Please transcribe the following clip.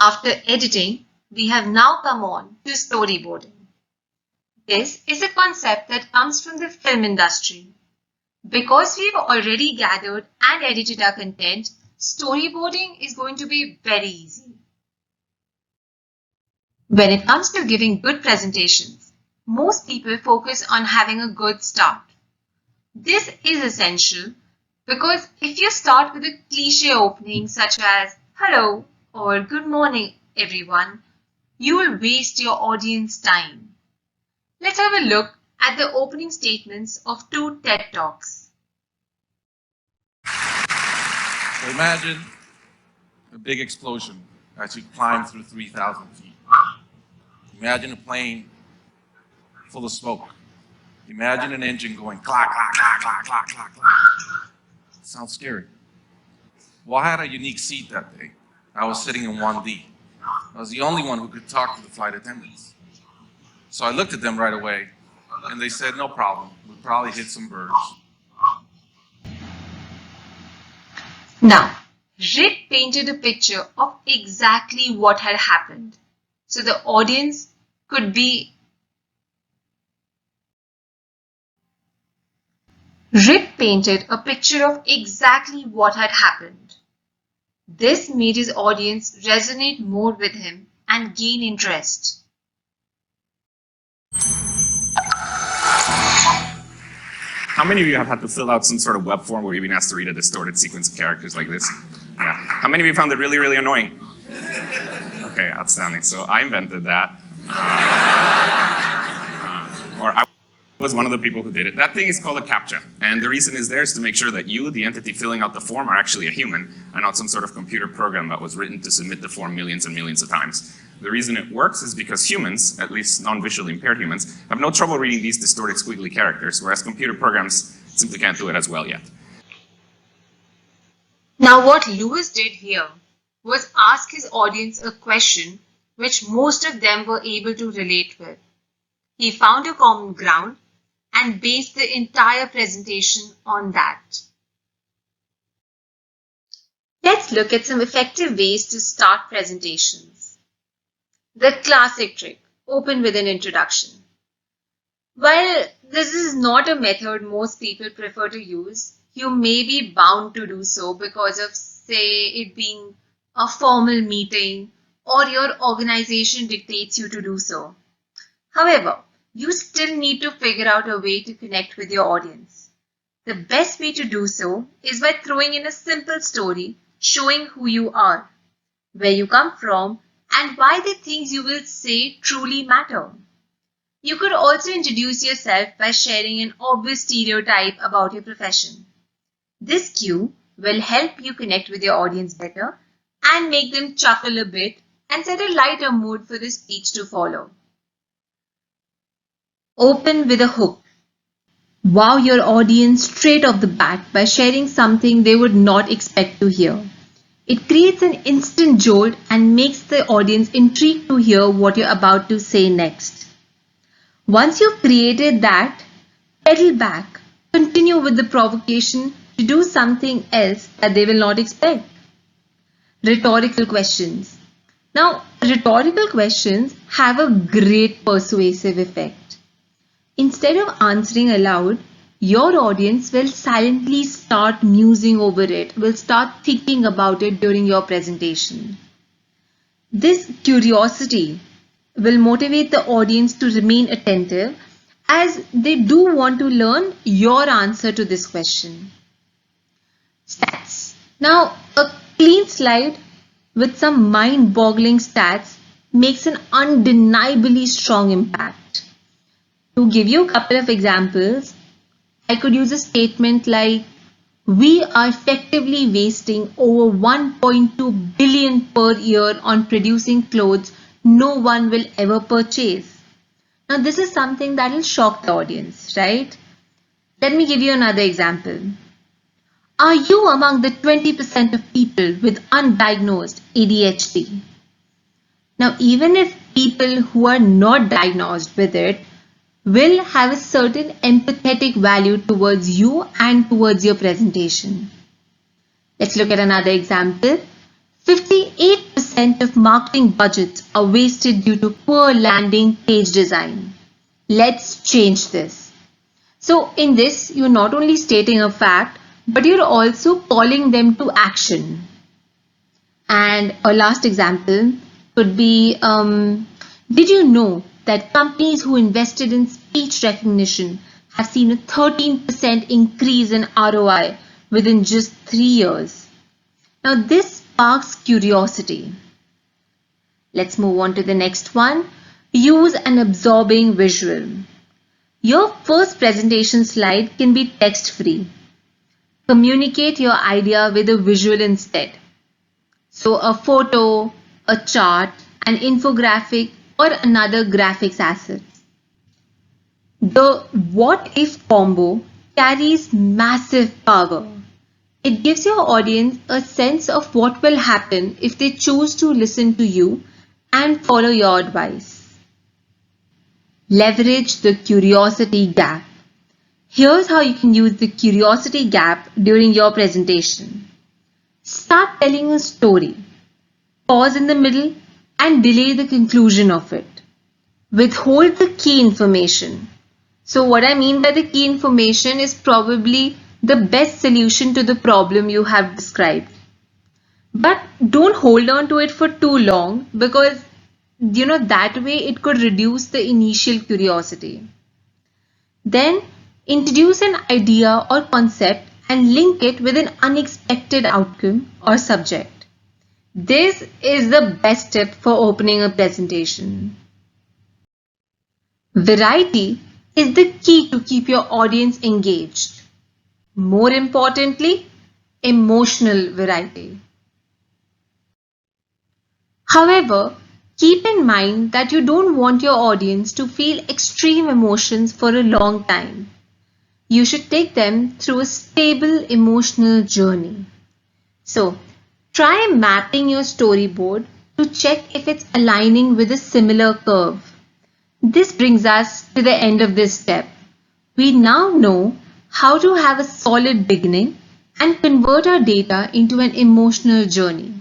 After editing, we have now come on to storyboarding. This is a concept that comes from the film industry. Because we've already gathered and edited our content, storyboarding is going to be very easy. When it comes to giving good presentations, most people focus on having a good start. This is essential because if you start with a cliche opening such as hello or good morning everyone, you will waste your audience time. Let's have a look at the opening statements of two TED Talks. So imagine a big explosion as you climb through 3,000 feet. Imagine a plane full of smoke. Imagine an engine going clack, clack, clack, clack, clack, clack, clack. Sounds scary. Well, I had a unique seat that day. I was sitting in 1D. I was the only one who could talk to the flight attendants. So I looked at them right away, and they said, no problem. We'll probably hit some birds. Now, Rick painted a picture of exactly what had happened, so the audience could be Rick painted a picture of exactly what had happened. This made his audience resonate more with him and gain interest. How many of you have had to fill out some sort of web form where you've been asked to read a distorted sequence of characters like this? Yeah. How many of you found it really, really annoying? Okay, outstanding. So I invented that. Or I was one of the people who did it. That thing is called a CAPTCHA. And the reason is there is to make sure that you, the entity filling out the form, are actually a human and not some sort of computer program that was written to submit the form millions and millions of times. The reason it works is because humans, at least non-visually impaired humans, have no trouble reading these distorted squiggly characters, whereas computer programs simply can't do it as well yet. Now what Lewis did here was ask his audience a question which most of them were able to relate with. He found a common ground and based the entire presentation on that. Let's look at some effective ways to start presentations. The classic trick, open with an introduction. While this is not a method most people prefer to use, you may be bound to do so because of, say, it being a formal meeting or your organization dictates you to do so. However, you still need to figure out a way to connect with your audience. The best way to do so is by throwing in a simple story showing who you are, where you come from, and why the things you will say truly matter. You could also introduce yourself by sharing an obvious stereotype about your profession. This cue will help you connect with your audience better and make them chuckle a bit and set a lighter mood for the speech to follow. Open with a hook. Wow your audience straight off the bat by sharing something they would not expect to hear. It creates an instant jolt and makes the audience intrigued to hear what you're about to say next. Once you've created that, pedal back. Continue with the provocation to do something else that they will not expect. Rhetorical questions. Now, rhetorical questions have a great persuasive effect. Instead of answering aloud, your audience will silently start musing over it, will start thinking about it during your presentation. This curiosity will motivate the audience to remain attentive as they do want to learn your answer to this question. Stats. Now, a clean slide with some mind-boggling stats makes an undeniably strong impact. To give you a couple of examples, I could use a statement like, we are effectively wasting over 1.2 billion per year on producing clothes no one will ever purchase. Now this is something that will shock the audience, right? Let me give you another example. Are you among the 20% of people with undiagnosed ADHD? Now even if people who are not diagnosed with it will have a certain empathetic value towards you and towards your presentation. Let's look at another example. 58% of marketing budgets are wasted due to poor landing page design. Let's change this. So in this, you're not only stating a fact, but you're also calling them to action. And a last example could be, did you know that companies who invested in speech recognition have seen a 13% increase in ROI within just 3 years? Now this sparks curiosity. Let's move on to the next one. Use an absorbing visual. Your first presentation slide can be text-free. Communicate your idea with a visual instead. So a photo, a chart, an infographic, or another graphics asset. The what if combo carries massive power. It gives your audience a sense of what will happen if they choose to listen to you and follow your advice. Leverage the curiosity gap. Here's how you can use the curiosity gap during your presentation. Start telling a story. Pause in the middle and delay the conclusion of it. Withhold the key information. So what I mean by the key information is probably the best solution to the problem you have described. But don't hold on to it for too long because that way it could reduce the initial curiosity. Then introduce an idea or concept and link it with an unexpected outcome or subject. This is the best tip for opening a presentation. Variety is the key to keep your audience engaged. More importantly, emotional variety. However, keep in mind that you don't want your audience to feel extreme emotions for a long time. You should take them through a stable emotional journey. So, try mapping your storyboard to check if it's aligning with a similar curve. This brings us to the end of this step. We now know how to have a solid beginning and convert our data into an emotional journey.